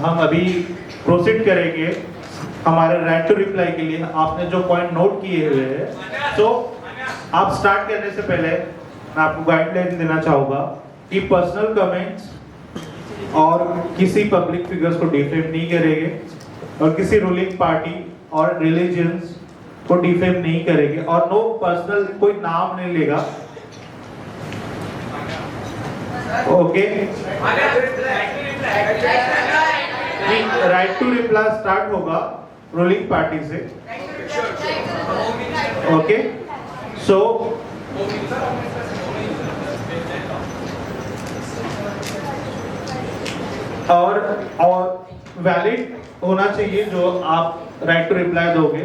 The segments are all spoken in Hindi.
हम अभी प्रोसीड करेंगे हमारे राइट टू रिप्लाई के लिए। आपने जो पॉइंट नोट किए हुए हैं, तो आप स्टार्ट करने से पहले मैं आपको गाइडलाइन देना चाहूँगा कि पर्सनल कमेंट्स और किसी पब्लिक फिगर्स को डिफेम नहीं करेंगे और किसी रूलिंग पार्टी और रिलीजियंस को डिफेम नहीं करेंगे और नो पर्सनल कोई नाम नहीं लेगा। Okay, right to reply start होगा रूलिंग पार्टी से। ओके, सो और वैलिड होना चाहिए जो आप राइट टू रिप्लाई दोगे,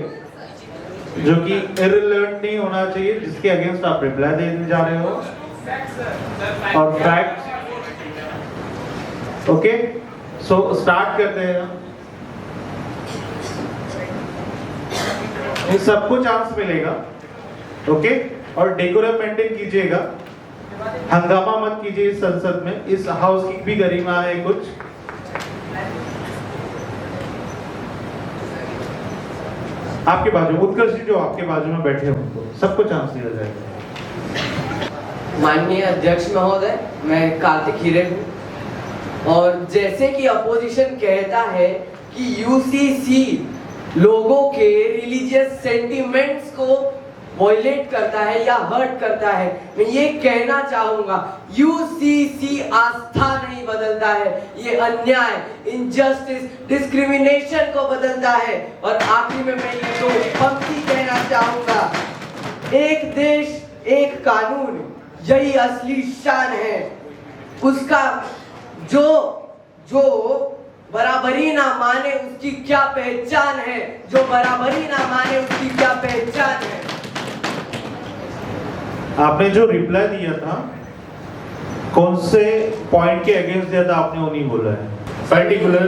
जो कि इररिलेवेंट नहीं होना चाहिए जिसके अगेंस्ट आप रिप्लाई देने जा रहे हो, और फैक्ट। ओके, सो स्टार्ट करते हैं। इन सबको चांस मिलेगा। ओके, और डेकोरम मेंटेन कीजिएगा, हंगामा मत कीजिए इस संसद में। इस हाउस की भी गरिमा है कुछ। आपके बाजू उत्कर्ष जी जो आपके बाजू में बैठे हैं उनको सबको चांस दिया जाएगा। माननीय अध्यक्ष महोदय, मैं कार्तिक हीरे हूँ और जैसे कि अपोजिशन कहता है कि यूसीसी लोगों के रिलीजियस सेंटिमेंट्स को वॉयलेट करता है या हर्ट करता है, मैं ये कहना चाहूंगा यूसीसी आस्था नहीं बदलता है, ये अन्याय, इनजस्टिस, डिस्क्रिमिनेशन को बदलता है। और आखिरी में मैं ये दो पंक्ति कहना चाहूंगा, एक देश एक कानून, यही असली शान है। उसका जो बराबरी ना माने उसकी क्या पहचान है, जो बराबरी ना माने उसकी क्या पहचान है। आपने जो रिप्लाई दिया था कौन से पॉइंट के अगेंस्ट दिया था, आपने वो नहीं बोला है पर्टिकुलर।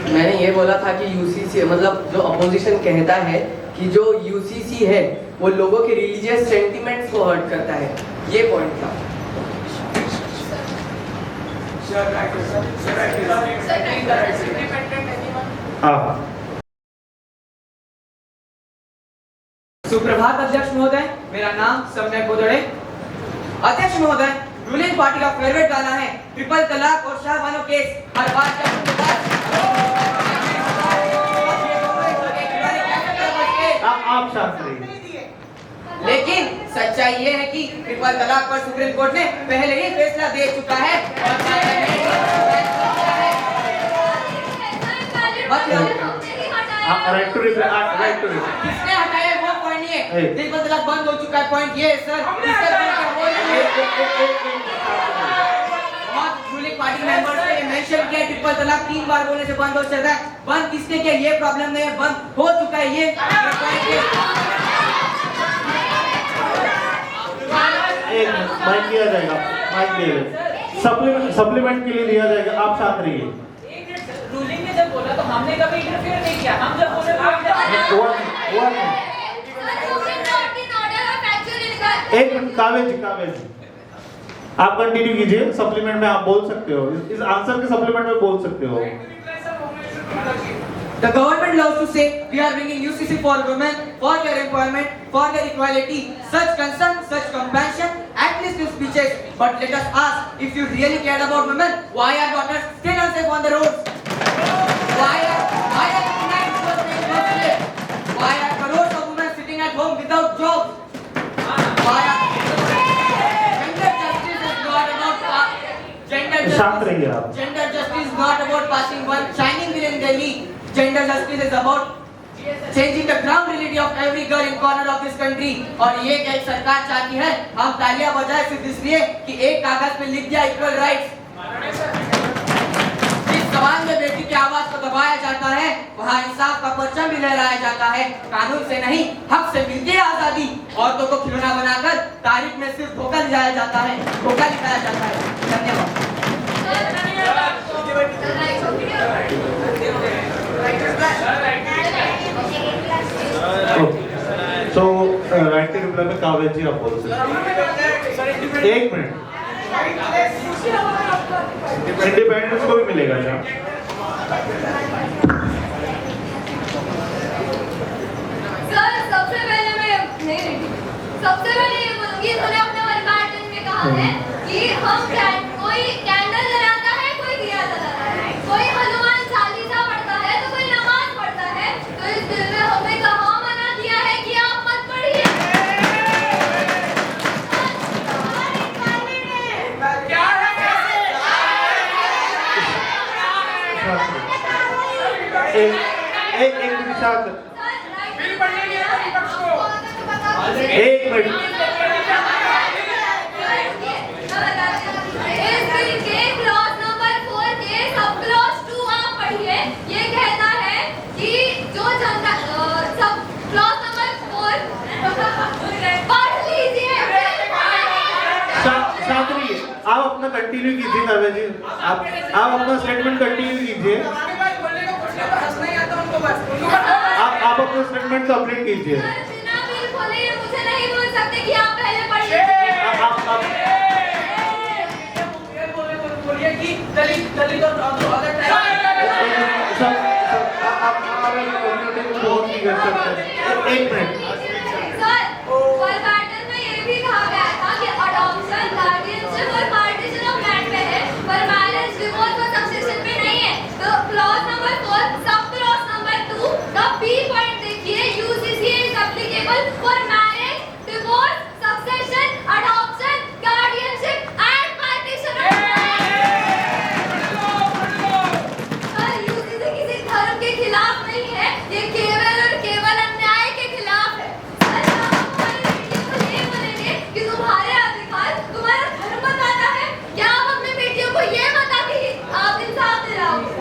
मैंने ये बोला था कि यूसीसी मतलब जो अपोजिशन कहता है कि जो यूसीसी है वो लोगों के रिलीजियस सेंटिमेंट्स को हर्ट करता है, ये पॉइंट था। सुप्रभात अध्यक्ष महोदय, मेरा नाम सम्यक बोधड़े। अध्यक्ष महोदय, रूलिंग पार्टी का फेवरेट गाना है ट्रिपल तलाक और शाहबानो केस। हर बार आप शांत रहिए। लेकिन सच्चाई ये है कि ट्रिपल तलाक पर सुप्रीम कोर्ट ने पहले ही फैसला दे चुका है किसने हटाया वो पॉइंट नहीं है। ट्रिपल तलाक बंद हो चुका है, पॉइंट ये है सर। रूलिंग पार्टी मेंबर्स ने मेंशन किया ट्रिपल तलाक 3 बार बोलने से बंद हो सकता है। बंद किसने किया ये प्रॉब्लम नहीं है, बंद हो चुका है ये पॉइंट है। माइक दिया जाएगा, माइक दे सप्लीमेंट के लिए दिया जाएगा। आप शांत रहिए। रूलिंग ने जब बोला तो हमने कभी इंटरफेयर नहीं किया, हम जब बोले एक मिनट, कावेज आप कंटिन्यू कीजिए। सप्लीमेंट में आप बोल सकते हो, इस आंसर के सप्लीमेंट में बोल सकते हो। The government loves to say we are bringing UCC for women, for their empowerment, for their equality. Such concern, such compassion, at least in speeches. But let us ask, if you really cared about women, why are daughters still unsafe on the roads? Why are tonight why are crores of women sitting at home without jobs? Why are gender justice is not about gender justice is not about passing one shining bill in Delhi. Gender justice is about changing the ground reality of every girl in corner of this country. और ये क्या सरकार चाहती है, हम तालियां बजाएं सिर्फ इसलिए कि एक कागज पे लिख दिया इक्वल राइट्स। जिस सवाल में बेटी की आवाज को दबाया जाता है वहाँ इंसाफ का परचम भी लहराया जाता है। कानून से नहीं हक से मिलती है आजादी। औरतों को खिलौना बनाकर तारीख में सिर्फ धोखा दिखाया जाता है, धोखा दिखाया जाता है। धन्यवाद। So, राइट टू रिप्लाई में कावेज जी आप बोल सकते हैं। एक मिनट, इंडिपेंडेंस को भी मिलेगा क्या? क्योंकि इन्होंने अपने वर्बाटन में कहा है कि कोई कैंडल जलाता है, कोई दिया जलाता है, कोई हनुमान चालीसा पढ़ता है तो कोई नमाज पढ़ता है। तो इस बिल में हमें कहाँ मना किया है कि आप मत पढ़िए। क्या है एक मिनट शांत, बिल पढ़ने के प्रतिपक्ष को एक मिनट। इस बिल के क्लॉज नंबर 4 के सब क्लॉज 2 आप पढ़िए। ये कहता है कि जो जनता सब क्लॉज नंबर 4 पढ़ लीजिए। शांत रहिए, आप अपना कंटिन्यू कीजिए काव्या जी, आप अपना स्टेटमेंट कंटिन्यू कीजिए। आपके पास बोलने को कुछ नहीं, बस नहीं आता उनको बस आप अपना स्टेटमेंट कंप्लीट कीजिए। सर, बिना बिल खोले ये मुझे नहीं बोल सकते कि आप पहले पढ़िए। आप बोलिए कि दलित और अदर बहुत नहीं कर सकते। एक मिनट, सर, वर्बाटन में ये भी कहा गया था कि अडॉप्शन, गार्डियनशिप और पार्टीशन ऑफ लैंड पे है, पर मैरिज, डिवोर्स और सक्सेशन पे नहीं है। तो clause number 4 sub clause number 2 का बी पॉइंट देखिए, UCC is applicable for marriage, divorce, succession, adoption, guardianship and partition of land. Sir, UCC किसी धर्म के खिलाफ नहीं है, ये केवल और केवल अन्याय के खिलाफ है। सर, आप हमारी बेटियों को ये बोलेंगे कि तुम्हारे अधिकार तुम्हारा धर्म बताता है, क्या आप अपनी बेटियों को ये बता के आप इंसाफ दिलाओगे?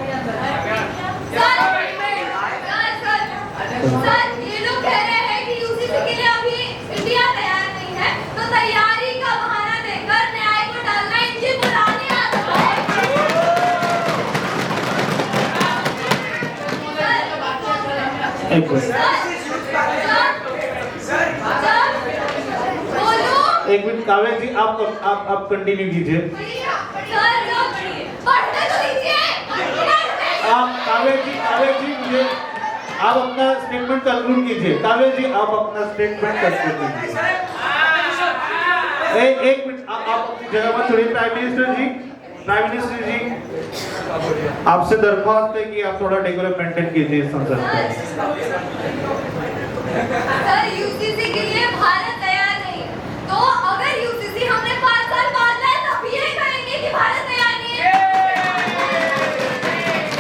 सर, ये लोग कह रहे हैं कि यूसीसी के लिए अभी इंडिया तैयार नहीं है, तो तैयारी का बहाना देकर न्याय को डालना इनकी पुरानी आदत है। एक मिनट, बोलो। एक मिनट काव्या जी, आप कंटिन्यू कीजिए। पढ़ने तो दीजिए। आप काव्या जी मुझे आप अपना स्टेटमेंट कंक्लूड कीजिए। काव्या जी आप अपना स्टेटमेंट कंक्लूड कीजिए। एक मिनट, आप अपनी जगह पर थोड़ी। प्राइम मिनिस्टर जी आपसे दरख्वास्त है कि आप थोड़ा डेकोरम मेंटेन कीजिए इस संसद में। सर, यूसीसी के लिए भारत तैयार नहीं है, तो अगर यूसीसी हमने 5 साल बाद लाए तब ये कहेंगे कि भारत तैयार नहीं है।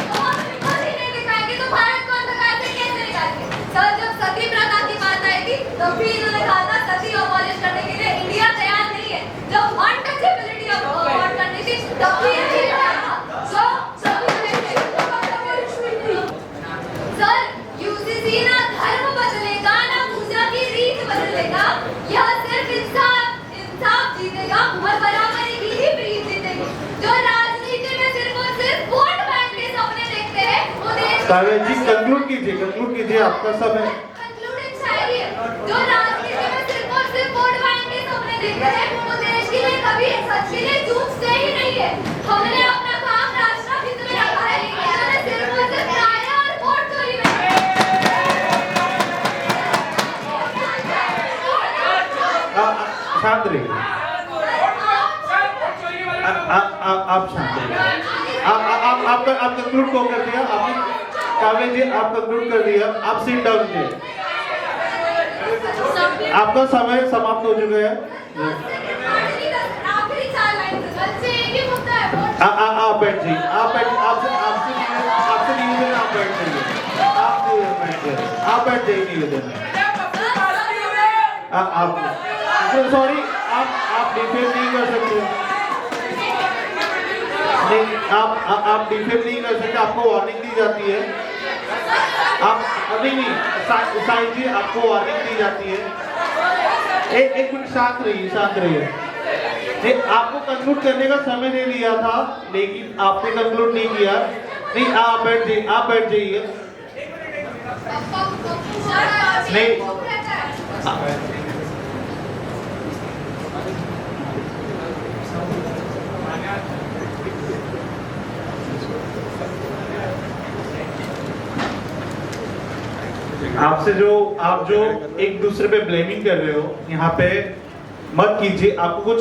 तो हम कभी नहीं दिखाएंगे तो भारत को अंधकार से कैसे निकालेंगे? सर, जब सती प्रथा की बात आई थी तब भी इन्होंने कहा था सती अबॉलिश करने के लिए इंडिया तैयार नहीं है। जब अनटचेबिलिटी अबॉर्ड करनी थी तब भी यही कहा था। सर, यूसीसी ना धर्म बदलेगा ना पूजा की रीत बदलेगा, यह सिर्फ इंसाफ जीतेगा और बराबरी की ही प्रीत जीतेगी। जो राजनीति में सिर्फ और सिर्फ वोट बैंक के सपने देखते हैं वो देश काव्या जी कंक्लूड कीजिए आपका समय। कंक्लूडिंग शायरी है। जो राजनीति में सिर्फ और सिर्फ वोट बैंक के सपने देखते हैं वो देश के लिए कभी सच के लिए जूझते ही नहीं है। हमने अपना काम राष्ट्रहित में रखा है, लेकिन इन्होंने सिर्फ और सिर्फ किराया और वोट चोरी में शांत रहिए, आप शांत रहिए। आप कंक्लूड को कर दिया आपने। काव्या जी आप कंक्लूड कर दिया, आप सिट डाउन कीजिए। आपका समय समाप्त हो चुका है। आखिरी 4 लाइन से एक ही मुद्दा है। आप बैठ जाइए, आपसे निवेदन, आप बैठ जाइए निवेदन। आप सॉरी, आप डिफेम नहीं कर सकते। नहीं, आप डिफेम नहीं कर सकते, आपको वार्निंग दी जाती है। आप नहीं, साईं जी आपको वार्निंग दी जाती है। एक मिनट शांत रहिए। नहीं, आपको कंक्लूड करने का समय नहीं लिया था, लेकिन आपने कंक्लूड नहीं किया। नहीं, आप बैठ जाइए। नहीं, आप जो एक दूसरे पे ब्लेमिंग कर रहे हो, यहाँ पे मत कीजिए। आपको कुछ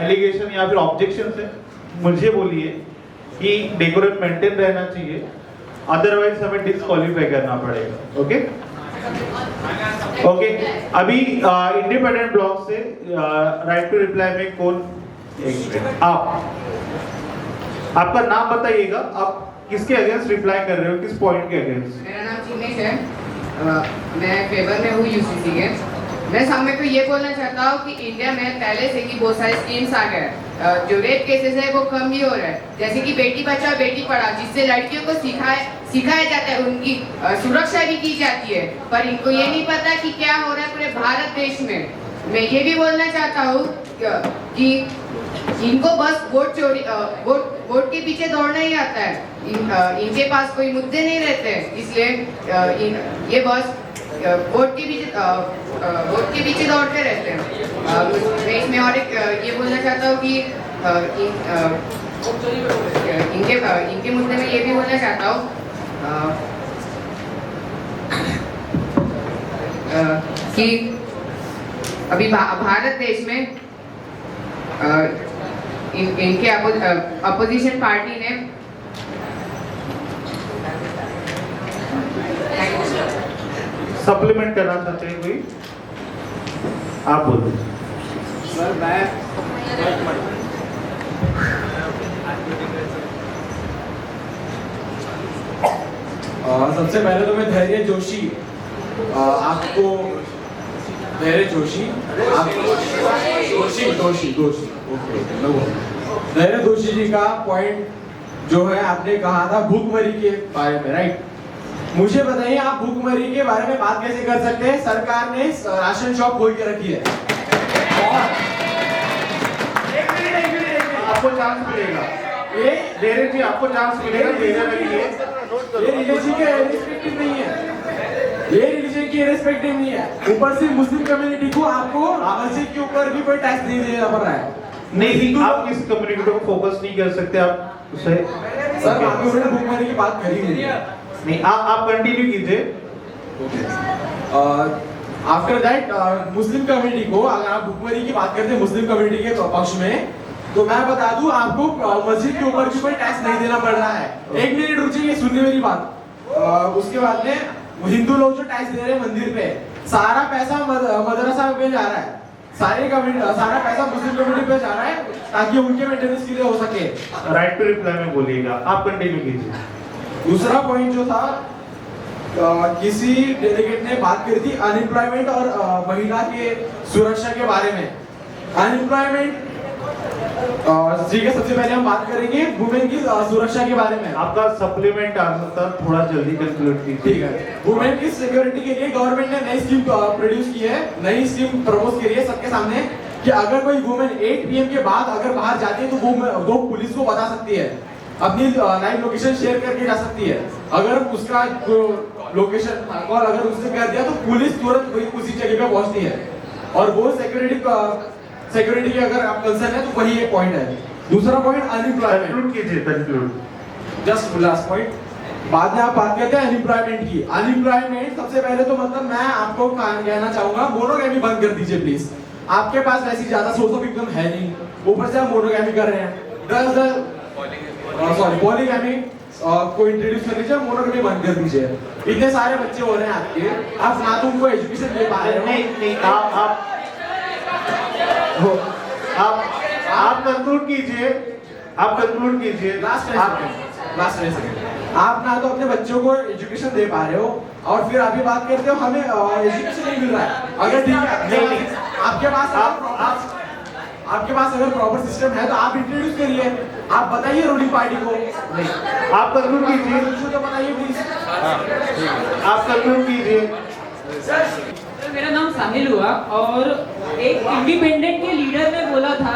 एलिगेशन या फिर ऑब्जेक्शन है, मुझे बोलिए कि डेकोरम मेंटेन रहना चाहिए, अदरवाइज हमें डिस्क्वालीफाई करना पड़ेगा। ओके ओके, अभी इंडिपेंडेंट ब्लॉक से राइट टू रिप्लाई में कौन? आपका नाम बताइएगा, आप किसके अगेंस्ट रिप्लाई कर रहे हो, किस पॉइंट के अगेंस्ट? मेरा नाम चिनेश है, मैं फेवर में हूँ यूसीसी के। मैं सामने को ये बोलना चाहता हूँ कि इंडिया में पहले से ही बहुत सारे स्कीम्स आ गए हैं। जो रेप केसेस है वो कम भी हो रहा है, जैसे कि बेटी बचाओ बेटी पढ़ाओ, जिससे लड़कियों को सिखाया जाता है, उनकी सुरक्षा भी की जाती है। पर इनको ये नहीं पता कि क्या हो रहा है पूरे भारत देश में। मैं ये भी बोलना चाहता हूँ कि इनको बस वोट के पीछे दौड़ना ही आता है। इनके पास कोई मुद्दे नहीं रहते हैं, इसलिए ये बस वोट के पीछे दौड़ते रहते हैं। मैं इसमें और एक ये बोलना चाहता हूँ कि इनके मुद्दे में ये भी बोलना चाहता हूँ कि अभी भारत देश में इनके अपोजिशन पार्टी ने सप्लीमेंट करना चाहते हैं कोई? आप बोलो। सर मैं सबसे पहले तो मैं धैर्य जोशी आपको धैर्य जोशी ओके धैर्य जोशी जी का पॉइंट जो है, आपने कहा था भूखमरी के बारे में, राइट? मुझे बताइए, आप भूखमरी के बारे में बात कैसे कर सकते हैं? सरकार ने राशन शॉप खोल के रखी है और आपको चांस मिलेगा, ये धैर्य जी आपको चांस मिलेगा, धैर्य रखिए। ये रिलीजन के रिस्पेक्टिव नहीं है, ये रिलीजन की रिस्पेक्टिव नहीं है। ऊपर से मुस्लिम कम्युनिटी को आपको मस्जिद के ऊपर भी कोई टैक्स नहीं देना पड़ रहा है। नहीं, आप इस कम्युनिटी को फोकस नहीं कर सकते, आप उसे सर बाकी उन्होंने भूखमरी की बात करी नहीं, आप कंटिन्यू कीजिए। आफ्टर दैट मुस्लिम कम्युनिटी को, अगर आप भूखमरी की बात करते हैं मुस्लिम कम्युनिटी के पक्ष में, तो मैं बता दूं आपको मस्जिद के ऊपर भी कोई टैक्स नहीं देना पड़ रहा है। एक मिनट रुकिए, सुनिए मेरी बात। उसके बाद में हिंदू लोग जो टैक्स दे रहे हैं मंदिर पे, सारा पैसा मदरसा में जा रहा है, सारा पैसा मुस्लिम कम्युनिटी पे जा रहा है ताकि उनके मेंटेनेंस के लिए हो सके। राइट टू रिप्लाई में बोलिएगा, आप कंटिन्यू कीजिए। दूसरा पॉइंट जो था, किसी डेलीगेट ने बात करी थी अनएम्प्लॉयमेंट और महिला के सुरक्षा के बारे में। अनएम्प्लॉयमेंट ठीक है, सबसे पहले हम बात करेंगे वुमेन की सुरक्षा के बारे में। आपका सप्लीमेंट आंसर था, थोड़ा जल्दी कंक्लूड कीजिए। ठीक है, वुमेन की सिक्योरिटी के लिए गवर्नमेंट ने नई स्कीम प्रोड्यूस की है, नई स्कीम प्रपोज की है सबके सामने कि अगर कोई वुमेन 8 PM के बाद अगर बाहर जाती है तो वो पुलिस को बता सकती है, अपनी लाइव लोकेशन शेयर करके जा सकती है। अगर उसका लोकेशन कॉल अगर उसने कर दिया तो पुलिस तुरंत वही उसी जगह पे पहुंचती है। और वो सिक्योरिटी की अगर आप कंसर्न है तो वही एक पॉइंट है। दूसरा पॉइंट अनएम्प्लॉयमेंट। कंक्लूड कीजिए, कंक्लूड। जस्ट लास्ट पॉइंट, बाद में आप बात करते हैं अनएम्प्लॉयमेंट की। अनएम्प्लॉयमेंट सबसे पहले तो मतलब मैं आपको कहना चाहूंगा मोनोगैमी बंद कर दीजिए प्लीज। आपके पास वैसी ज्यादा सोर्स ऑफ इनकम है नहीं, ऊपर से आप मोनोगैमी कर रहे हैं। पॉलीगैमी को इंट्रोड्यूस कर लीजिए, मोनोगैमी बंद कर दीजिए। इतने सारे बच्चे हो रहे हैं आपके, आप ना तो उनको एजुकेशन दे पा रहे हो। नहीं, आप कंक्लूड कीजिए, आप कंक्लूड कीजिए। लास्ट सेकंड, आप ना तो अपने बच्चों को एजुकेशन दे पा रहे हो और फिर अभी बात करते हो हमें एजुकेशन नहीं मिल रहा है। अगर ठीक है, नहीं, आपके पास अगर प्रॉपर सिस्टम है तो आप इंट्रोड्यूस करिए, आप बताइए रूलिंग पार्टी को। नहीं, आप कंक्लूड कीजिए, तो बताइए प्लीज, आप कंक्लूड कीजिए। सर मेरा नाम साहिल हुआ और एक इंडिपेंडेंट के लीडर ने बोला था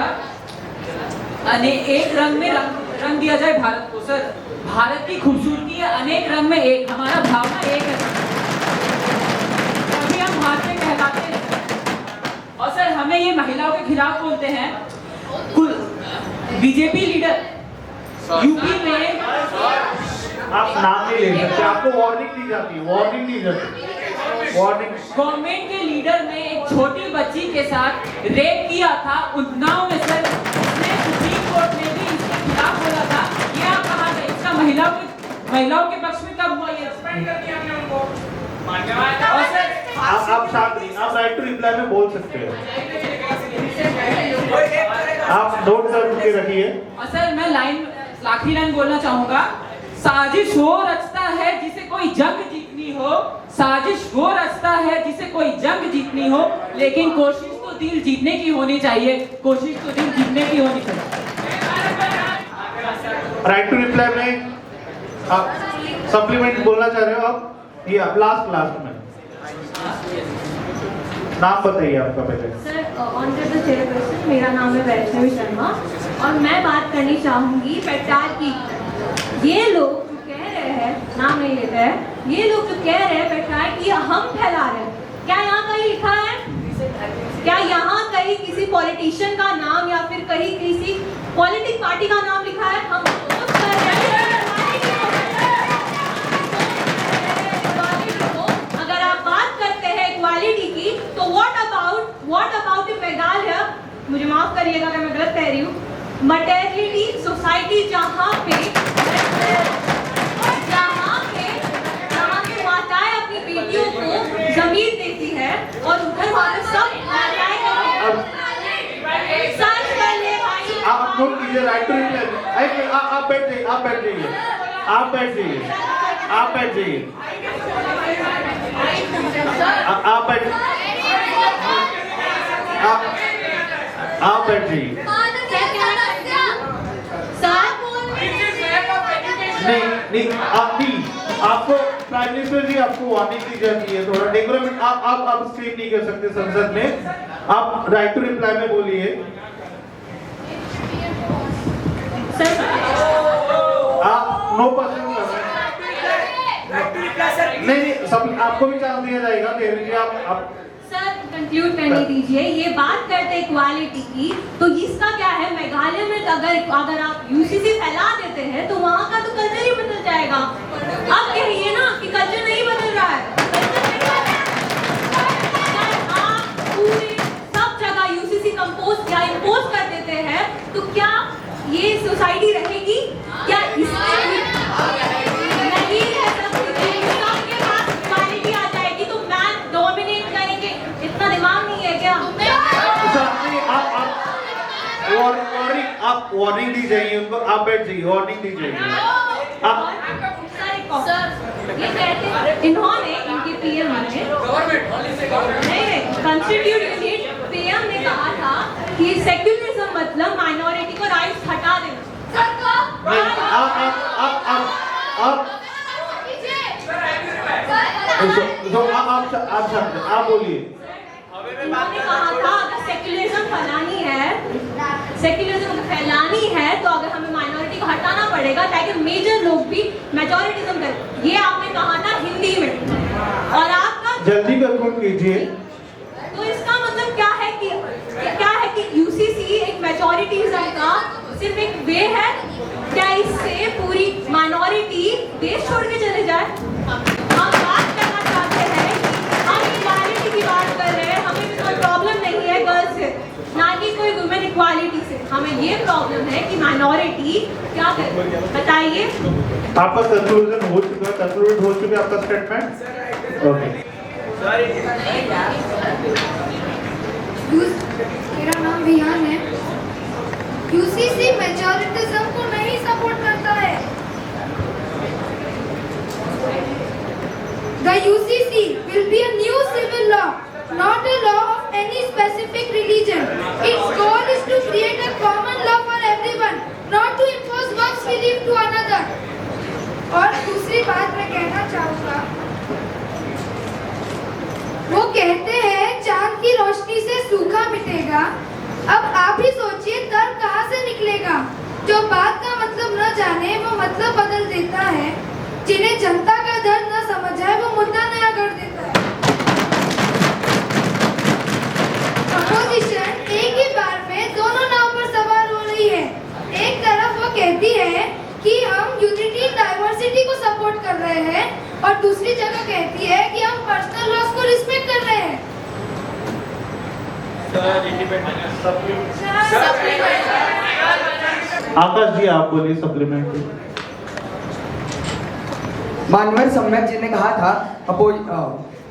एक रंग में रंग दिया जाए भारत को। सर भारत की खूबसूरती है अनेक रंग में एक, हमारा भावना एक है तभी हम भारतीय कहलाते हैं। और सर हमें ये महिलाओं के खिलाफ बोलते हैं। बीजेपी लीडर यूपी में, आप नाम नहीं ले सकते, आपको वार्निंग दी जाती है, वार्निंग दी जाती है। वार्निंग। गवर्नमेंट के लीडर ने एक छोटी बच्ची के साथ रेप किया था उन्नाव में सर। उसने सुप्रीम कोर्ट में भी इसके खिलाफ बोला था। ये आप कहा था इसका महिलाओं के पक्ष में कब हुआ ये सस्पेंड कर दिया हमने उनको। और सर आप शांत रहिए, आप राइट टू रिप्लाई में बोल सकते हैं। आप नोट करके रखिए। और सर मैं आखिरी लाइन बोलना चाहूंगा। साजिश वो रचता है जिसे कोई जंग जीतनी हो, साजिश वो रचता है जिसे कोई जंग जीतनी हो, लेकिन कोशिश तो दिल जीतने की होनी चाहिए, कोशिश तो दिल जीतने की होनी चाहिए। राइट टू रिप्लाई में आप सप्लीमेंट बोलना चाह रहे हो आप? ये आप लास्ट में नाम बताइए आपका पहले। सर ऑनर द चेयरपर्सन, मेरा नाम है वैष्णवी शर्मा और मैं बात करनी चाहूँगी पेट्टाल की। ये लोग जो कह रहे हैं, नाम नहीं लेते हैं, ये लोग जो कह रहे हैं पेट्टाल की हम फैला रहे हैं, क्या यहाँ कहीं लिखा है? क्या यहाँ कहीं किसी पॉलिटिशियन का नाम या फिर कहीं किसी पॉलिटिक पार्टी का नाम लिखा है? हम अपोज कर रहे हैं। अगर आप बात करते हैं इक्वालिटी की, तो व्हाट अबाउट मेघालय, मुझे माफ करिएगा अगर मैं गलत कह रही हूँ, मटर्निटी सोसाइटी जहाँ पे माताएं अपनी बेटियों को जमीन देती है और उधर वहाँ पे सब सर्च कर ले भाई। आप नोट कीजिए राइट टू रिप्लाई। आप बैठ जाइए, आप बैठ जाइए, आप बैठ जाइए, आप बैठ जाइए, आप बैठ जाइए। नहीं आपको प्राइम मिनिस्टर जी आपको वार्निंग दी जाती है, थोड़ा डेकोरम। आप स्क्रीन नहीं कर सकते संसद में। आप राइट टू रिप्लाई में बोलिए। आप नो पर्सन कर रहे हैं। नहीं सब आपको भी चांस दिया जाएगा। देवी जी आप सर कंक्लूड करने दीजिए। ये बात करते हैं इक्वालिटी की, तो इसका क्या है, मेघालय में अगर आप यूसीसी फैला देते हैं तो वहाँ का तो कल्चर ही बदल जाएगा। अब कहिए ना कि कल्चर नहीं बदल रहा है, आप पूरे सब जगह यूसीसी कंपोज या इम्पोज कर देते हैं तो क्या ये सोसाइटी रहेगी? क्या इसमें नहीं है सबके पास इक्वालिटी आ जाएगी तो मैन डोमिनेट करेंगे? इतना दिमाग नहीं है क्या? आप वार्निंग दी जाएगी उनको। आप बैठ जाइए, वार्निंग दी जाएगी। ये कहते हैं इन्होंने इनके पीएम ने कॉन्स्टिट्यूट यूनिट पीएम ने कहा था कि सेक्युलरिज्म मतलब माइनॉरिटी को राइट्स हटा देना। आप बोलिए। इन्होंने कहा था अगर सेक्युलरिज्म फैलानी है तो अगर हमें माइनॉरिटी को हटाना पड़ेगा ताकि मेजर लोग भी मेजॉरिटिज्म करें। ये आपने कहा था हिंदी में और आपका जल्दी कंक्लूड कीजिए। तो इसका मतलब क्या है कि यूसीसी एक मेजॉरिटिज्म का सिर्फ एक वे है? क्या इससे पूरी माइनॉरिटी देश छोड़ के चले जाए? हम बात करना चाहते हैं कि हम इक्वालिटी की बात कर रहे हैं, हमें कोई प्रॉब्लम नहीं है गर्ल्स से, ना कि कोई वुमेन इक्वालिटी से। हमें ये प्रॉब्लम है कि माइनॉरिटी क्या करे, बताइए। आपका कंक्लूजन हो चुका, कंक्लूड हो चुका आपका स्टेटमेंट। ओके मेरा नाम विहान है। यूसीसी मेजॉरिटिज्म को नहीं सपोर्ट करता है। The UCC will be a new civil law, not a law of any specific religion. Its goal is to create a common law for everyone, not to impose one's belief to another. और दूसरी बात मैं कहना चाहूँगा, वो कहते हैं चांद की रोशनी से सूखा मिटेगा। अब आप ही सोचिए तर्क कहाँ से निकलेगा? जो बात का मतलब न जाने वो मतलब बदल देता है, जिन्हें जनता का दर्द न समझ है वो मुद्दा नया कर देता है। अपोजिशन एक ही बार में दोनों नाव पर सवार हो रही है। एक तरफ वो कहती है कि हम यूनिटी डाइवर्सिटी को सपोर्ट कर रहे हैं और दूसरी जगह कहती है कि हम पर्सनल लॉस को रिस्पेक्ट कर रहे हैं। आकाश जी आप बोलिए सप्लीमेंट्री। मानवर सम्यक जी ने कहा था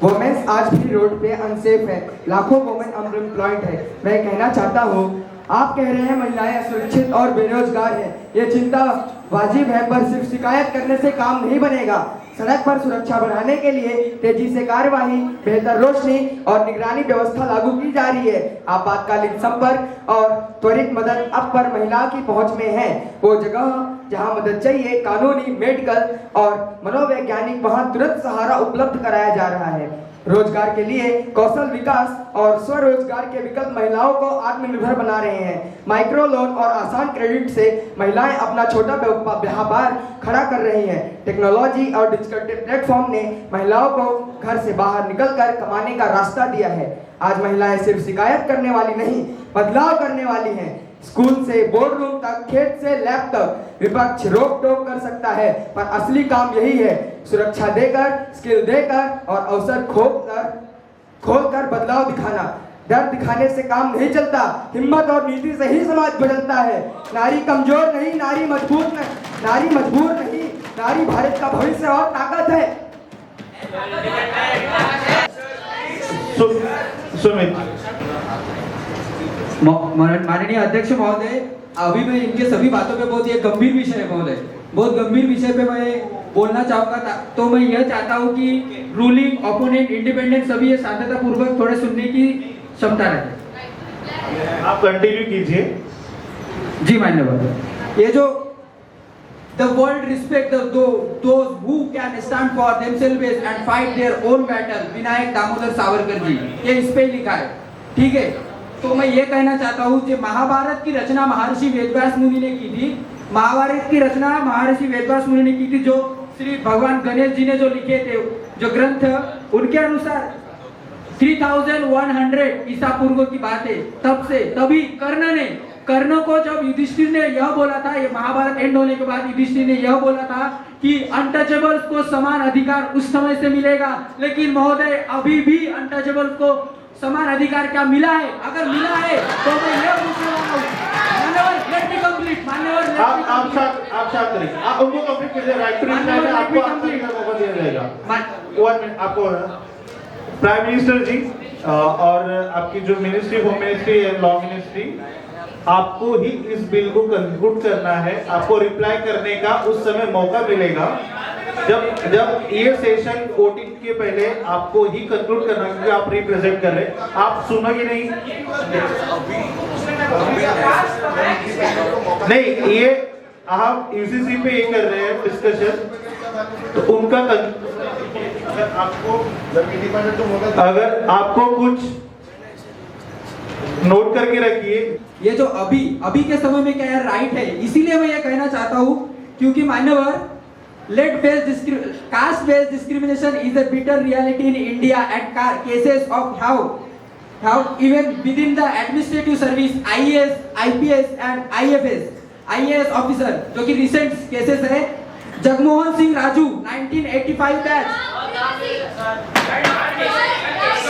वुमेन्स आज भी रोड पे अनसेफ है, लाखों वुमेन अनएम्प्लॉयड है। मैं कहना चाहता हूँ, आप कह रहे हैं महिलाएं असुरक्षित और बेरोजगार हैं, ये चिंता वाजिब है, पर सिर्फ शिकायत करने से काम नहीं बनेगा। सड़क पर सुरक्षा बढ़ाने के लिए तेजी से कार्यवाही, बेहतर रोशनी और निगरानी व्यवस्था लागू की जा रही है। आपातकालीन संपर्क और त्वरित मदद अब पर महिला की पहुंच में है। वो जगह जहां मदद चाहिए, कानूनी, मेडिकल और मनोवैज्ञानिक, वहां तुरंत सहारा उपलब्ध कराया जा रहा है। रोजगार के लिए कौशल विकास और स्वरोजगार के विकल्प महिलाओं को आत्मनिर्भर बना रहे हैं। माइक्रो लोन और आसान क्रेडिट से महिलाएं अपना छोटा व्यापार खड़ा कर रही हैं। टेक्नोलॉजी और डिजिटल प्लेटफॉर्म ने महिलाओं को घर से बाहर निकलकर कमाने का रास्ता दिया है। आज महिलाएं सिर्फ शिकायत करने वाली नहीं, बदलाव करने वाली हैं। स्कूल से बोर्ड रूम तक, खेत से लैब तक विपक्ष रोक टोक कर सकता है, पर असली काम यही है, सुरक्षा देकर, स्किल देकर और अवसर खोलकर बदलाव दिखाना। डर दिखाने से काम नहीं चलता, हिम्मत और नीति से ही समाज बदलता है। नारी कमजोर नहीं, नारी मजबूत नहीं, नारी मजबूर नहीं, नारी भारत का भविष्य और ताकत है। सुमित। माननीय अध्यक्ष महोदय, अभी मैं इनके सभी बातों पे बहुत ये गंभीर विषय है महोदय, बहुत गंभीर विषय पे मैं बोलना चाहूंगा। तो मैं यह चाहता हूं कि रूलिंग, ओपोनेंट, इंडिपेंडेंट सभी ये शांतता पूर्वक थोड़े सुनने की क्षमता रखें। आप कंटिन्यू कीजिए। जी मान्यवर, ये जो The world respect those who can stand for themselves and fight their own battle, Vinayak Damodar Savarkar ji, ये इस पे लिखा है, ठीक है। तो मैं ये कहना चाहता हूँ कि महाभारत की रचना महर्षि वेदव्यास मुनि ने की थी। महाभारत की रचना महर्षि वेदव्यास मुनि ने की थी, जो श्री भगवान गणेश जी ने जो लिखे थे जो ग्रंथ, उनके अनुसार 3100 ईसा पूर्व की बात है। तभी कर्ण को जब युधिष्ठिर ने यह बोला था, ये महाभारत एंड होने के बाद युधिष्ठिर ने यह बोला था कि अनटचेबल्स को समान अधिकार उस समय से मिलेगा, लेकिन महोदय अभी भी अनटचेबल्स को समान अधिकार क्या मिला है? अगर मिला है तो मैं यह पूछने वाला हूं, मान्यवर लेट मी कंप्लीट, मान्यवर आप शांत रहिए, आप उनको कंप्लीट कीजिए। राइट टू रिप्लाई में आपको आंसर का मौका दिया जाएगा। 1 मिनट आपको। प्राइम मिनिस्टर जी और आपकी जो ministry, home ministry and law ministry, आपको ही इस बिल को कंक्लूड करना है। आपको रिप्लाई करने का उस समय मौका मिलेगा जब ये सेशन वोटिंग के पहले आपको ही कंक्लूड करना, क्योंकि आप रिप्रेजेंट कर रहे हैं। आप सुनोगे नहीं, ये आप यूसीसी पे ये कर रहे हैं डिस्कशन, तो उनका अगर आपको कुछ नोट करके रखिए। ये जो अभी के समय में क्या राइट है, इसीलिए मैं ये कहना चाहता हूँ, क्योंकि मान्यवर caste based discrimination is a bitter reality in India, and cases of how even within the administrative service, IAS, IPS and IAS officer, जो कि recent cases है। Jagmohan Singh Raju 1985 batch.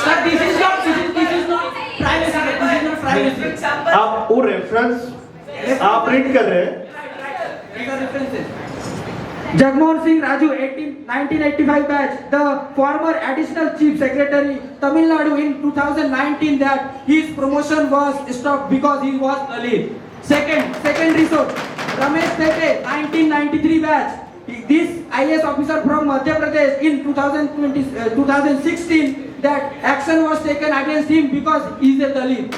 Sir, this is not privacy. आप वो रेफरेंस आप रीड कर रहे हैं। Jagmohan Singh Raju 1985 batch, the former additional chief secretary Tamil Nadu in 2019, that his promotion was stopped because he was Dalit. Second resort, Ramesh Tete 1993 batch, this IAS officer from Madhya Pradesh in 2016, that action was taken against him because he is a Dalit.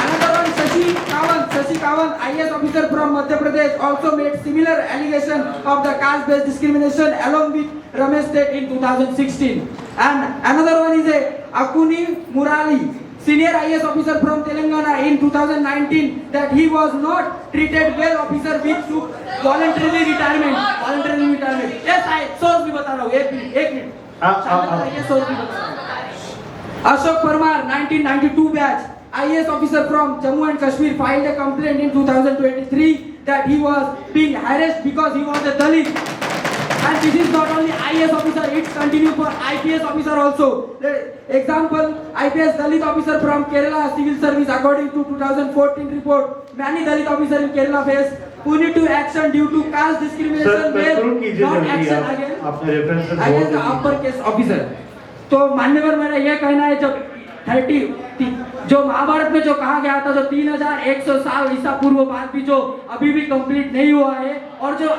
Another one, Shashi Kawant, IAS officer from Madhya Pradesh, also made similar allegation of the caste-based discrimination along with Ramesh Tet in 2016. And another one is Akuni Murali, senior IAS officer from Telangana in 2019, that he was not treated well officer which took voluntarily retirement. Yes, source भी बता रहा हूँ, एक मिनट। source भी बता रहा हूँ। Ashok Parmar 1992 batch, IAS officer from Jammu and Kashmir, filed a complaint in 2023 that he was being harassed because he was a Dalit. And this is not only IAS officer, it's continue for IPS officer also. The example, IPS Dalit officer from Kerala Civil Service, according to 2014 report, many Dalit officer in Kerala face punitive action due to caste sir discrimination, conclude कीजिए not जल्दी action आप against आपने रेफरेंसेस बहुत against the दिए। upper case officer. तो मान्यवर मेरा यह कहना है, जब 30 जो महाभारत में जो कहा गया था, जो 3100 साल ईसा पूर्व बात भी जो अभी भी कंप्लीट नहीं हुआ है, और जो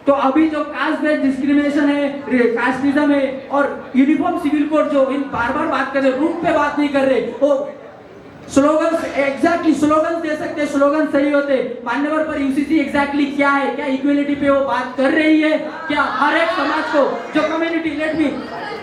तो अभी जो कास्ट बेस्ड डिस्क्रिमिनेशन है, कास्टिज्म है, और यूनिफॉर्म सिविल कोड जो इन बार बार बात कर रहे, रूट पे बात नहीं कर रहे, वो स्लोगन एग्जैक्टली स्लोगन दे सकते, स्लोगन सही होते। मान्यवर पर यूसीसी एग्जैक्टली क्या है, क्या इक्वलिटी पे वो बात कर रही है, क्या हर एक समाज को जो कम्युनिटी, लेट मी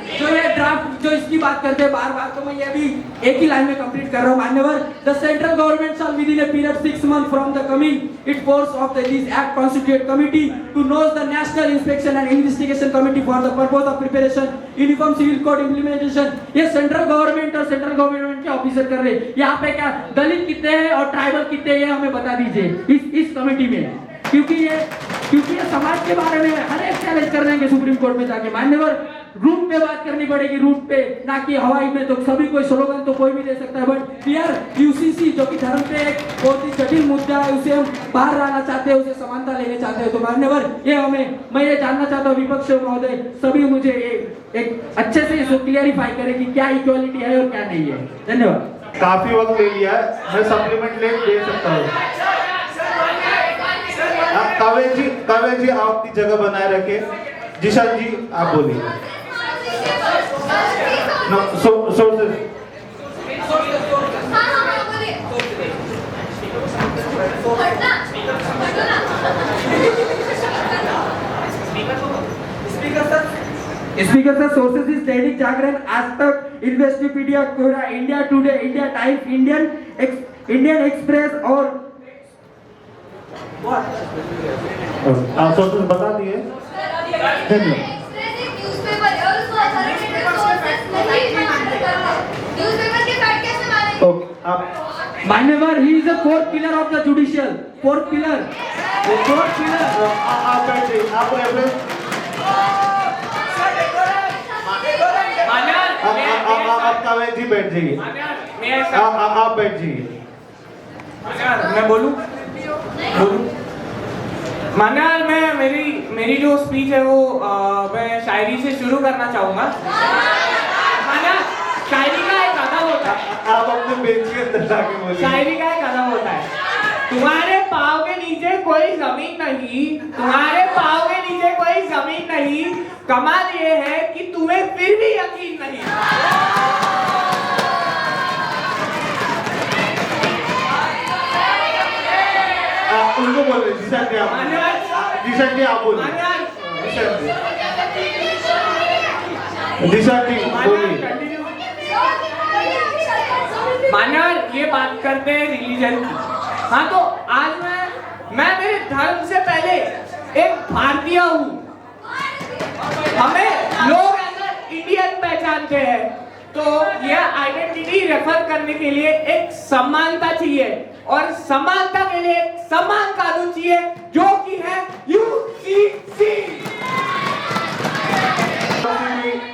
जो ये ड्राफ्ट जो इसकी बात करते हैं बार बार, तो मैं ये भी एक ही लाइन में कंप्लीट कर रहा हूं। मान्यवर, the central government shall within a period 6 months from the coming it force of this act constitute committee to knows the national inspection and investigation committee for the purpose of preparation uniform civil code implementation. ये सेंट्रल गवर्नमेंट और सेंट्रल गवर्नमेंट के ऑफिसर कर रहे हैं। यहाँ पे क्या दलित कितने हैं और ट्राइबल कितने हैं, हमें बता दीजिए इस कमेटी में, क्योंकि ये समाज के बारे में हर एक चैलेंज कर देंगे सुप्रीम कोर्ट में जाके। मान्यवर, रूट पे बात करनी पड़ेगी, रूट पे, ना कि हवाई में। तो सभी कोई स्लोगन तो कोई भी दे सकता है, बट हियर यूसीसी जो कि धर्म पे एक बहुत ही जटिल मुद्दा है, उसे हम बाहर लाना चाहते हैं, उसे समानता लेने चाहते हैं। तो मान्यवर, ये मैं ये जानना चाहता हूँ विपक्ष महोदय सभी मुझे एक अच्छे से इसको क्लियरिफाई करें कि क्या इक्वालिटी है और क्या नहीं है। धन्यवाद। काफी वक्त ले लिया है, मैं सप्लीमेंट दे सकता हूँ। काव्य जी आप अपनी जगह बनाए रखे। जिशान जी आप बोलिए। Sources speaker sir, sources is Dainik Jagran, Aaj Tak, Investopedia, Quora, India Today, India Times, Indian Express और आप सोर्सेस बता दिए। धन्यवाद। ओके, आप मान्यवर, he is the fourth pillar of the judicial, fourth pillar. आप बैठिए, आप रेफरेंस आप काव्य जी बैठ जाइए। आप बैठ जाइए। मैं बोलूं? मान्यार, मैं मेरी जो स्पीच है वो मैं शायरी से शुरू करना चाहूंगा। मान्यार, शायरी का एक अदब होता है। आप अपने बेंच के अंदर जाके बोलिए। शायरी का एक अदब होता है। तुम्हारे पाँव के नीचे कोई जमीन नहीं, तुम्हारे पाँव के नीचे कोई जमीन नहीं, कमाल ये है कि तुम्हें फिर भी यकीन नहीं। उनको बोलिए। जिशान जी आप बोलिए। जिशान जी बोलिए। मान्यवर, ये बात करते हैं रिलीजन की। हाँ, तो आज मैं मेरे धर्म से पहले एक भारतीय हूँ। हमें लोग इंडियन पहचानते हैं, तो यह आइडेंटिटी रेफर करने के लिए एक समानता चाहिए, और समानता के लिए एक समान कानून चाहिए, जो कि है UCC.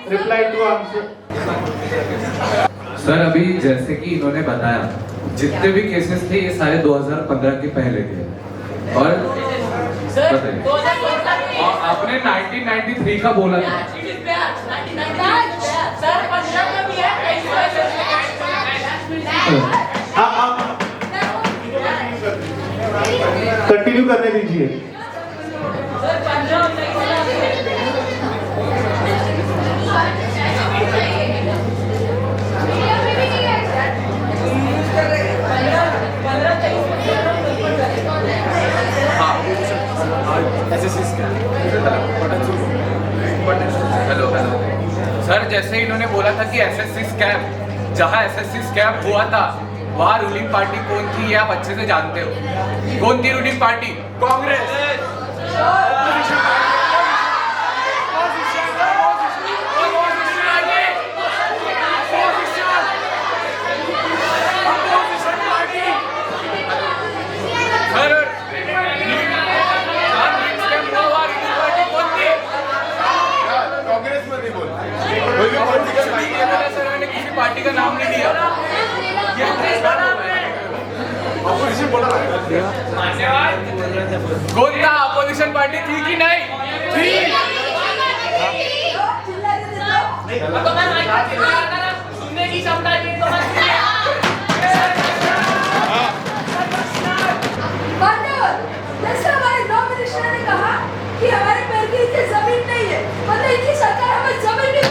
Reply to answer. Sir, अभी जैसे कि इन्होंने बताया, जितने भी केसेस थे ये सारे 2015 के पहले थे, और बताइए, और आपने 1993 का बोला था। कंटिन्यू करने दीजिए। हेलो सर, जैसे इन्होंने बोला था कि एसएससी स्कैम, जहां एसएससी स्कैम हुआ था वहां रूलिंग पार्टी कौन थी ये आप अच्छे से जानते हो। कौन थी रूलिंग पार्टी? कांग्रेस। कौन था? अपोजिशन पार्टी थी कि नहीं? थी। तो मैं माइक पर चिल्लाता ना, सुनने की क्षमता थी तो मैं जैसे हमारे नौ मिनिस्टर ने कहा कि हमारे पैर के नीचे जमीन नहीं है, मतलब इनकी सरकार हमें जमीन भी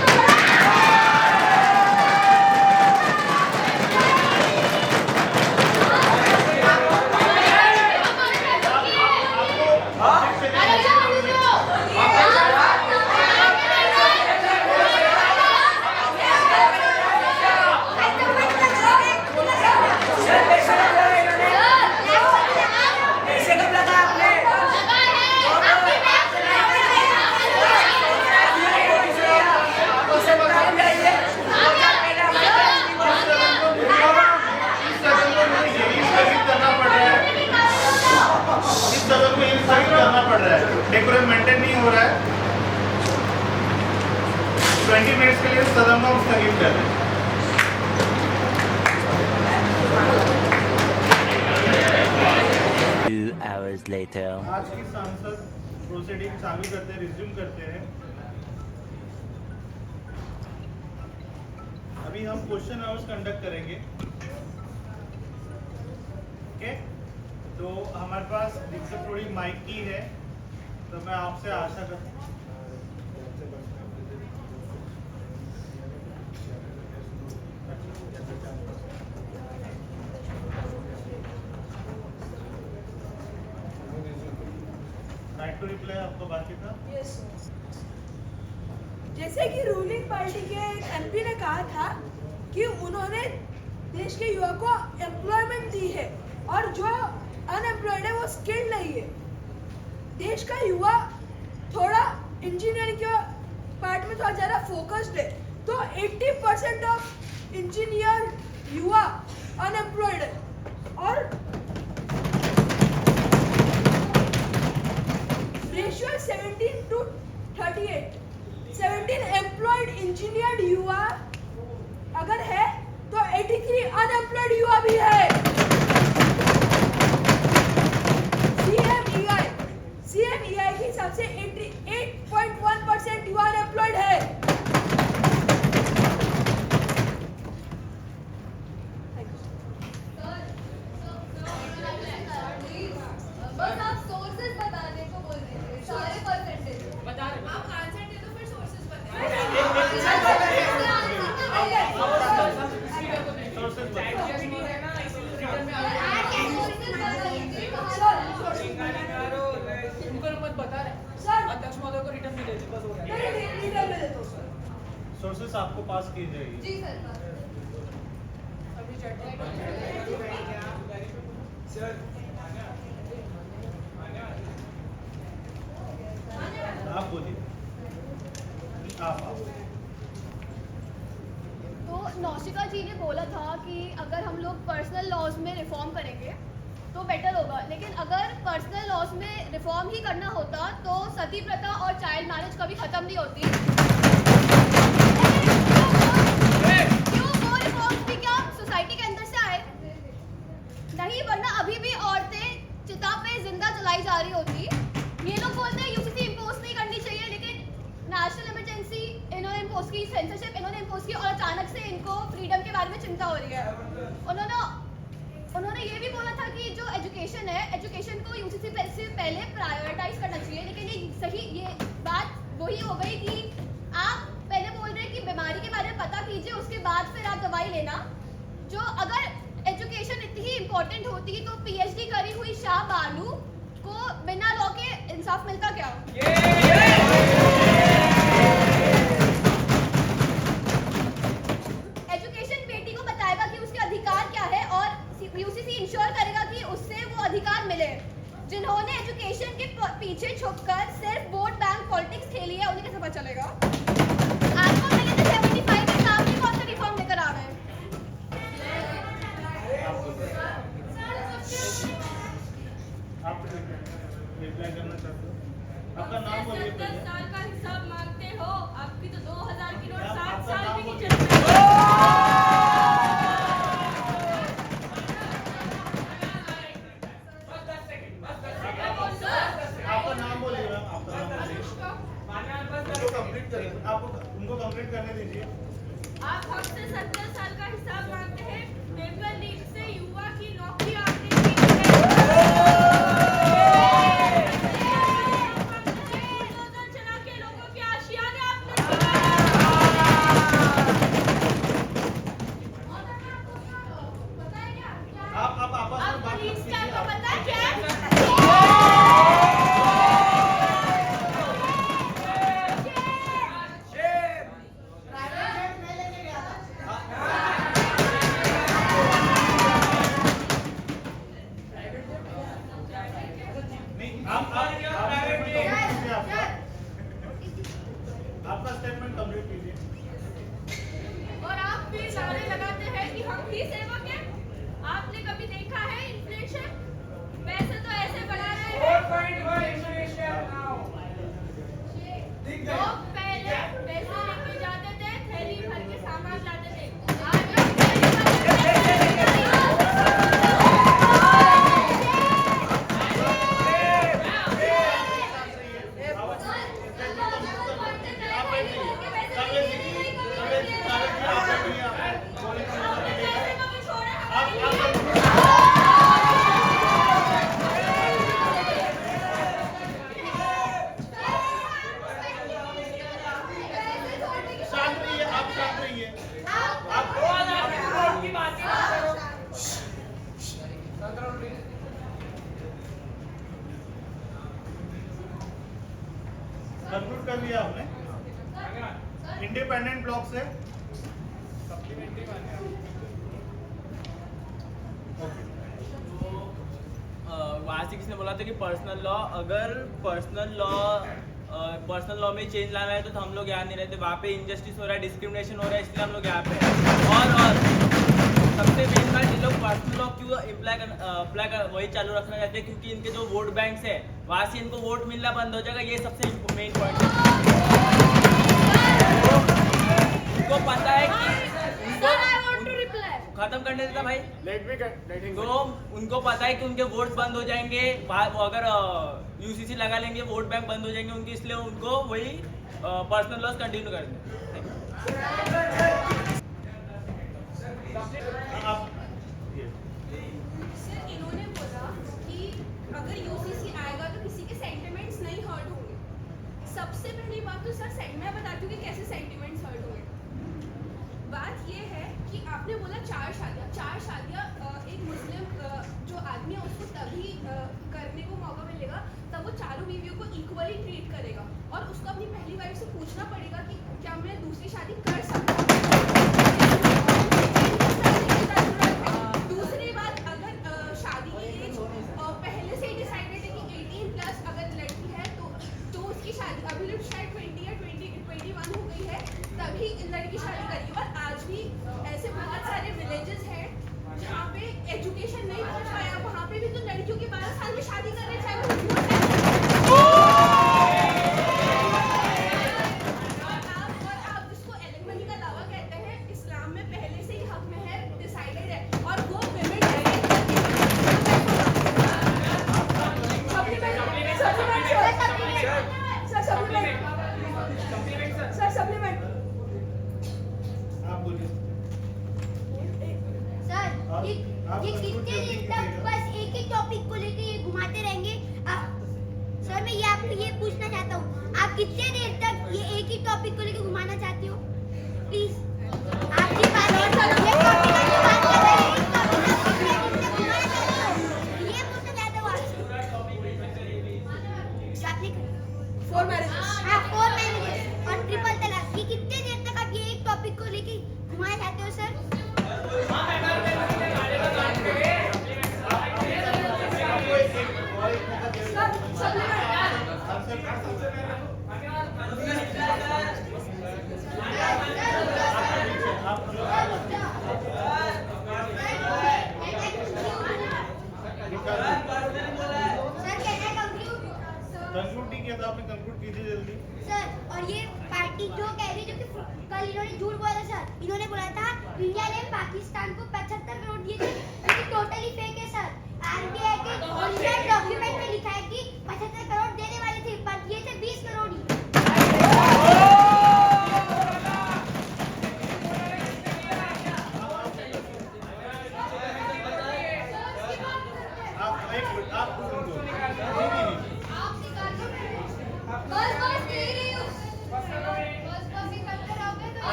डेकोरम मेंटेन नहीं हो रहा है। 20 मिनट्स के लिए सदन में स्थगित कर दें। आज की सांसद प्रोसीडिंग चालू करते हैं, रिज्यूम करते हैं। अभी हम क्वेश्चन आवर्स कंडक्ट करेंगे। ओके, तो हमारे पास दिक्कत थोड़ी माइक की है, तो मैं आपसे आशा करता हूँ राइट टू रिप्लाई आपको बाकी था। जैसे कि रूलिंग पार्टी के एक एमपी ने कहा था कि उन्होंने देश के युवा को एम्प्लॉयमेंट दी है और जो अनएम्प्लॉयड है वो स्किल्ड नहीं है। देश का युवा थोड़ा इंजीनियरिंग के पार्ट में थोड़ा ज़्यादा फोकस्ड है, तो 80% ऑफ इंजीनियर युवा अनएम्प्लॉयड है और रेशियो 17:38। 17 एम्प्लॉयड इंजीनियर्ड युवा अगर है तो 83 अनएम्प्लॉयड युवा भी है। CMEI के हिसाब से 88.1% युवा अनएम्प्लॉयड है। बस आप सोर्सेज बताने को बोल रहे थे, सारे परसेंटेज बता रहे आप आंसर दे दो, फिर सोर्सेज अध्यक्ष महोदय को रिटर्न में दे दी, बस हो गया। सोर्सेस आपको पास की जाएगी। जी सर। आप बोलिए। आप तो नौशिका जी ने बोला था कि अगर हम लोग पर्सनल लॉज में रिफॉर्म करेंगे तो बेटर होगा, लेकिन अगर पर्सनल लॉज में रिफॉर्म ही करना होता तो सती प्रथा और चाइल्ड मैरिज कभी खत्म नहीं होती। क्यों वो रिफॉर्म्स भी क्या सोसाइटी के अंदर से आए नहीं, वरना अभी भी औरतें चिता पे जिंदा जलाई जा रही होती। ये लोग बोलते हैं यूसीसी इम्पोज नहीं करनी चाहिए, लेकिन नेशनल इमरजेंसी इन्होंने इम्पोज की, सेंसरशिप इन्होंने इम्पोज की और अचानक से इनको फ्रीडम के बारे में चिंता हो रही है। उन्होंने ये भी बोला था कि जो एजुकेशन है, एजुकेशन को यूसीसी से पहले प्रायोरिटाइज करना चाहिए, लेकिन ये बात वही हो गई कि आप पहले बोल रहे हैं कि बीमारी के बारे में पता कीजिए, उसके बाद फिर आप दवाई लेना। जो अगर एजुकेशन इतनी ही इम्पोर्टेंट होती तो पीएचडी करी हुई शाह बानू को बिना लॉ के इंसाफ मिलता क्या? एजुकेशन बेटी को बताएगा कि उसके अधिकार क्या है और यूसीसी इंश्योर करेगा कि उससे वो अधिकार मिले। जिन्होंने एजुकेशन के पीछे छुपकर सिर्फ वोट बैंक पॉलिटिक्स खेली है, उन्हें कैसे पता चलेगा? आपको मिले थे 75 के सामने कौन सा रिफॉर्म लेकर आ रहे हैं? आप रिप्लाई करना चाहते हो? आपका नाम बोलिए। 10 साल का हिसाब मांगते हो, आपकी तो 2000 की नोट 7 आपका साल नाम भी नहीं बोलिए। चलती। कंप्लीट करें, आपको उनको कंप्लीट करने दीजिए। आप हमसे 70 साल का हिसाब मांगते हैं। पेपर लीक से युवा की नौकरी आपने छीनी है। बुलडोजर चला के लोगों के आशियाने आपने आप आपस में बात पुलिस कीजिए, का आपको आप- पता है क्या है? आपका स्टेटमेंट कंप्लीट कीजिए। और आप भी नारे लगाते हैं कि हम भी सेवक हैं। आपने कभी देखा है इन्फ्लेशन? पैसे तो ऐसे बढ़ा रहे हैं। लोग पहले पैसे लेके जाते थे, थैली भर के सामान लाते थे। आज आप थैली भर के पैसे लेके शांत रहिए, आप शांत रहिए। कंक्लूड कर लिया आपने इंडिपेंडेंट ब्लॉक से? वहाँ से किसने बोला था कि पर्सनल लॉ, अगर पर्सनल लॉ में चेंज लाना है तो हम लोग यहाँ नहीं रहते। वहाँ पे इनजस्टिस हो रहा है, डिस्क्रिमिनेशन हो रहा है, इसलिए हम लोग यहाँ पे हैं। और सबसे मेन बात, ये लोग पर्सनल लॉ क्यों अप्लाई वही चालू रखना चाहते हैं क्योंकि इनके जो वोट बैंक्स है वहाँ से इनको वोट मिलना बंद हो जाएगा। ये सबसे मेन पॉइंट है। उनको पता है कि खत्म करने देता भाई। तो उनको पता है कि उनके वोट बंद हो जाएंगे, वो अगर यूसीसी लगा लेंगे वोट बैंक बंद हो जाएंगे उनके, इसलिए उनको वही पर्सनल लॉस कंटिन्यू करेंगे। सर, इन्होंने बोला कि अगर यूसीसी आएगा तो किसी के सेंटिमेंट्स नहीं हर्ट होंगे। सबसे पहली बात तो सर मैं बताती हूँ कि कैसे सेंटिमेंट्स हर्ट होंगे। बात ये है कि आपने बोला 4 शादियाँ एक मुस्लिम जो आदमी है उसको तभी करने को मौका मिलेगा तब वो चारों बीवियों को इक्वली ट्रीट करेगा और उसको अपनी पहली वाइफ से पूछना पड़ेगा कि क्या मैं दूसरी शादी कर सकता हूँ। दूसरी बात, अगर शादी की एज पहले से ही डिसाइडेड है कि 18+ अगर लड़की है तो उसकी शादी अभी लोग शायद 20 या 21 हो गई है तभी लड़की शादी करेगी। और आज भी ऐसे बहुत सारे विलेजेस हैं जहाँ पे एजुकेशन नहीं पहुँच पाया, वहाँ पे भी तो लड़कियों के 12 साल में शादी कर रहे चाहे वो आप जिसको एलिमनी का दावा कहते हैं, इस्लाम में पहले से ही हक में है, डिसाइडेड है। और वो सप्लीमेंट आप बोलिए। सर, ये कितने दिन तक बस एक ही टॉपिक को लेके ये घुमाते रहेंगे? सर, मैं ये आपको ये पूछना चाहता हूँ, आप कितने देर तक ये एक ही टॉपिक को लेके घुमाना चाहते हो? प्लीज आपकी बात ये टॉपिक की बात कर रहे हैं, ये पूछना चाहता हूँ आपसे। 4 मैरिजेस। हाँ, 4 मैरिजेस और ट्रिपल तलाक, ये कितने देर तक आप ये एक टॉपिक को लेके घुमाना चाहते हो सर? कंक्लूड नहीं किया था आपने, कंक्लूड कीजिए जल्दी। सर, और ये पार्टी जो कह रही है, जो कि कल इन्होंने झूठ बोला था सर, इन्होंने बोला था इंडिया ने पाकिस्तान को 75 करोड़ दिए थे, ये टोटली फेक है सर। आरबीआई के ओरिजिनल डॉक्यूमेंट में लिखा है कि 75 करोड़ देने वाले थे पर दिए थे 20 करोड़ ही।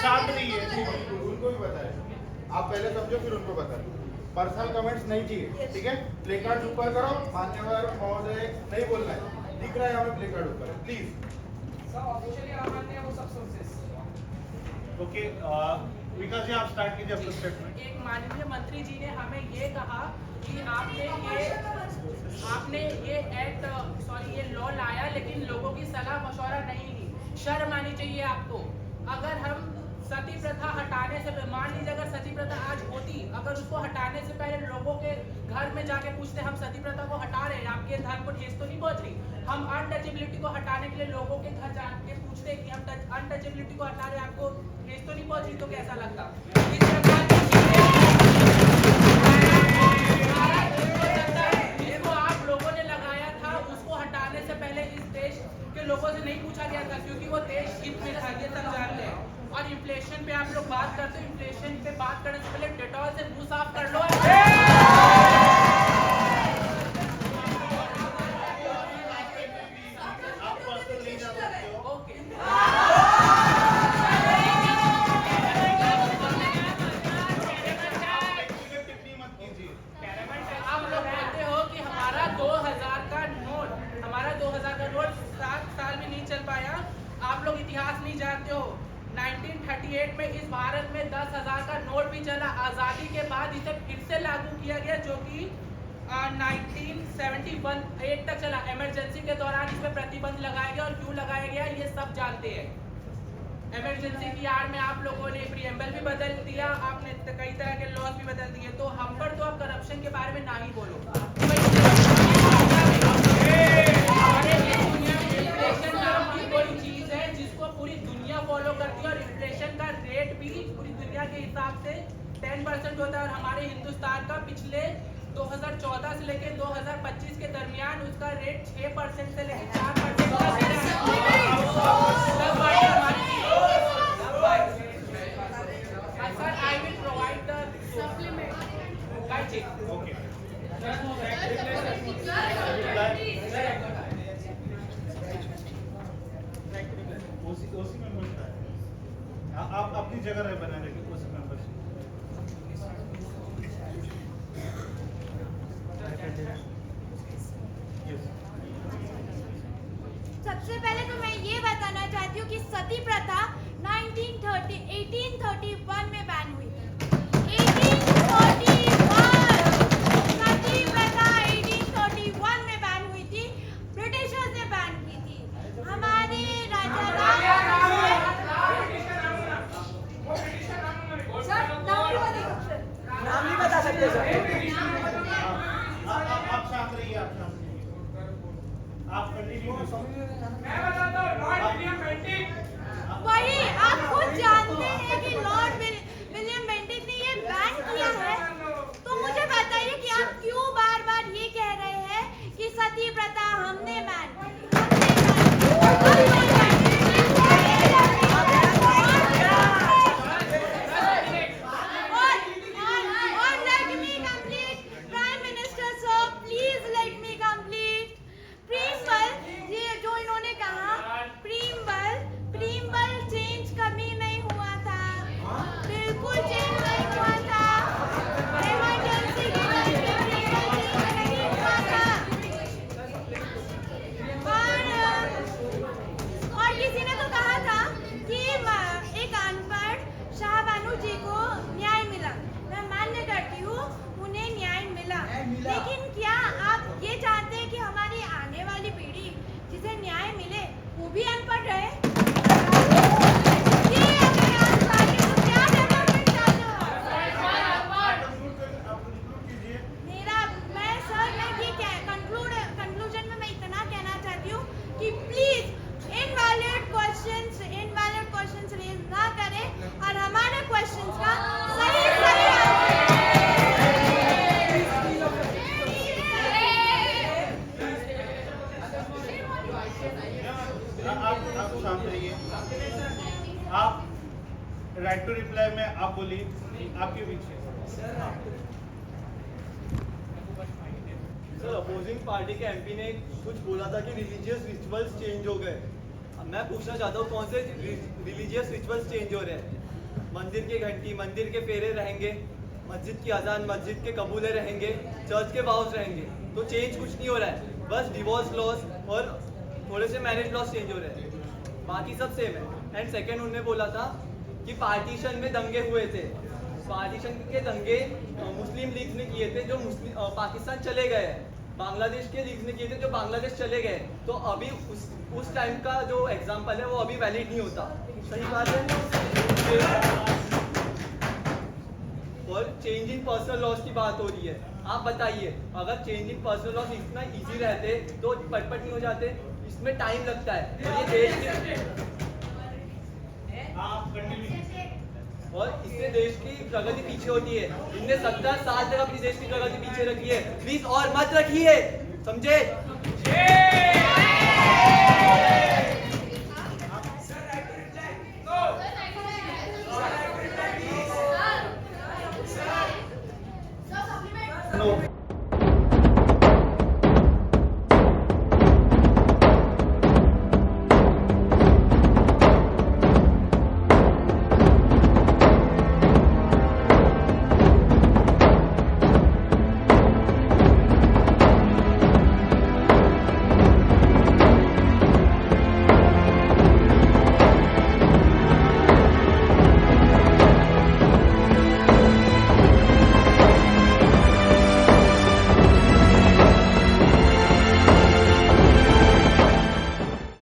शांत रहिए, उनको भी बताए। आप पहले समझो फिर उनको बताए। पर्सनल कमेंट्स नहीं चाहिए, ठीक है? प्ले कार्ड ऊपर करो, मान्यवर महोदय नहीं बोलना है। दिख रहा है हमें प्ले कार्ड ऊपर, प्लीज। ओके, विकास जी आप स्टार्ट कीजिए अपना स्टेटमेंट। एक माननीय मंत्री जी ने हमें ये कहा कि आपने ये एक्ट ये लॉ लाया, लेकिन लोगों की सलाह मशवरा नहीं ली। शर्म आनी चाहिए आपको। अगर हम सती प्रथा हटाने से, मान लीजिए अगर सती प्रथा आज होती, अगर उसको हटाने से पहले लोगों के घर में जाके पूछते हम सती प्रथा को हटा रहे हैं, आपके धर्म को ठेस तो नहीं पहुंच रही। हम अनटचेबिलिटी को हटाने के लिए लोगों के घर जाके पूछते कि हम अनटचेबिलिटी को हटा रहे हैं, आपको ठेस तो नहीं पहुंच रही, तो कैसा लगता? इस प्रकार की जिसको आप लोगों ने लगाया था, उसको हटाने से पहले इस देश के लोगों से नहीं पूछा गया था, क्योंकि वो देश हित में था, ये सब जानते हैं। और इन्फ्लेशन पे आप लोग बात करते हो, इन्फ्लेशन पे बात करने से पहले डेटॉल से मुंह साफ कर लो। आप पर्सनल नहीं जा सकते हो। ओके, टिप्पणी मत कीजिए। आप लोग कहते हो कि हमारा 2000 का नोट 7 साल में नहीं चल पाया। आप लोग इतिहास नहीं जानते हो। 1938 में इस भारत में 10,000 का नोट भी चला। आज़ादी के बाद इसे फिर से लागू किया गया, जो कि 1971 तक चला। इमरजेंसी के दौरान इस पर प्रतिबंध लगाया गया, और क्यों लगाया गया ये सब जानते हैं। इमरजेंसी की आड़ में आप लोगों ने प्रीएम्बल भी बदल दिया, आपने कई तरह के लॉज भी बदल दिए। तो हम पर तो अब करप्शन के बारे में ना ही बोलो। इन्फ्लेशन नाम की कोई चीज है जिसको पूरी दुनिया फॉलो करती है, और इन्फ्लेशन का रेट भी पूरी दुनिया के हिसाब से 10% होता है। और हमारे हिंदुस्तान का पिछले 2014 से लेकर 2025 के दरमियान उसका रेट 6% से लेकर 4% sir, I will provide the supplement. OC membership आप अपनी जगह रहे बना रहे ओसी मेंबरशिप। सबसे पहले तो मैं ये बताना चाहती हूँ कि सती प्रथा 1831 में बैन हुई थी। 1831 सती प्रथा 1831 में बैन हुई थी। ब्रिटिशर्स ने बैन की थी। हमारे राजा नाम नहीं बता सकते सर। आप शांत रहिए, आप शांत रहिए। आप कंटिन्यू। मैं बताता हूँ, लॉर्ड विलियम बेंटिक। वही आप खुद जानते हैं कि लॉर्ड विलियम बेंटिक ने ये बैन किया है। तो मुझे बताइए कि आप क्यों बार बार ये कह रहे हैं कि सती प्रथा हमने बैन की। लेकिन क्या आप ये चाहते हैं कि हमारी आने वाली पीढ़ी जिसे न्याय मिले वो भी अनपढ़ रहे? ये अगर आप चाहते हो तो क्या डेवलपमेंट चाहते हो? कंक्लूजन में मैं इतना कहना चाहती हूँ कि प्लीज इनवैलिड क्वेश्चंस रेज ना करें और हमारे क्वेश्चंस का सही आप शांत रहिए। आप राइट टू रिप्लाई में आप बोलिए, आपके पीछे। सर, अपोजिंग पार्टी के एमपी ने कुछ बोला था कि रिलीजियस रिचुअल्स चेंज हो गए। मैं पूछना चाहता हूँ कौन से रिलीजियस रिचुअल्स चेंज हो रहे हैं? मंदिर की घंटी, मंदिर के फेरे रहेंगे, मस्जिद की अजान, मस्जिद के कबूले रहेंगे, चर्च के वाउस रहेंगे, तो चेंज कुछ नहीं हो रहा है। बस डिवोर्स लॉज और थोड़े से मैरिज लॉज चेंज हो रहे हैं, बाकी सब सेम है। एंड सेकेंड उन्होंने बोला था कि पार्टीशन में दंगे हुए थे, पार्टीशन के दंगे मुस्लिम लीग ने किए थे जो पाकिस्तान चले गए हैं, बांग्लादेश के लीग ने किए थे जो बांग्लादेश चले गए, तो अभी उस टाइम का जो एग्जाम्पल है वो अभी वैलिड नहीं होता। सही बात है। और चेंज इन पर्सनल लॉज की बात हो रही है, आप बताइए अगर चेंज इन पर्सनल लॉज इतना इजी रहते तो पटपट नहीं हो जाते? इसमें टाइम लगता है और ये इससे देश की प्रगति पीछे होती है। इनने 17 साल तक अपनी देश की प्रगति पीछे रखी है, प्लीज और मत रखिए, समझे? No.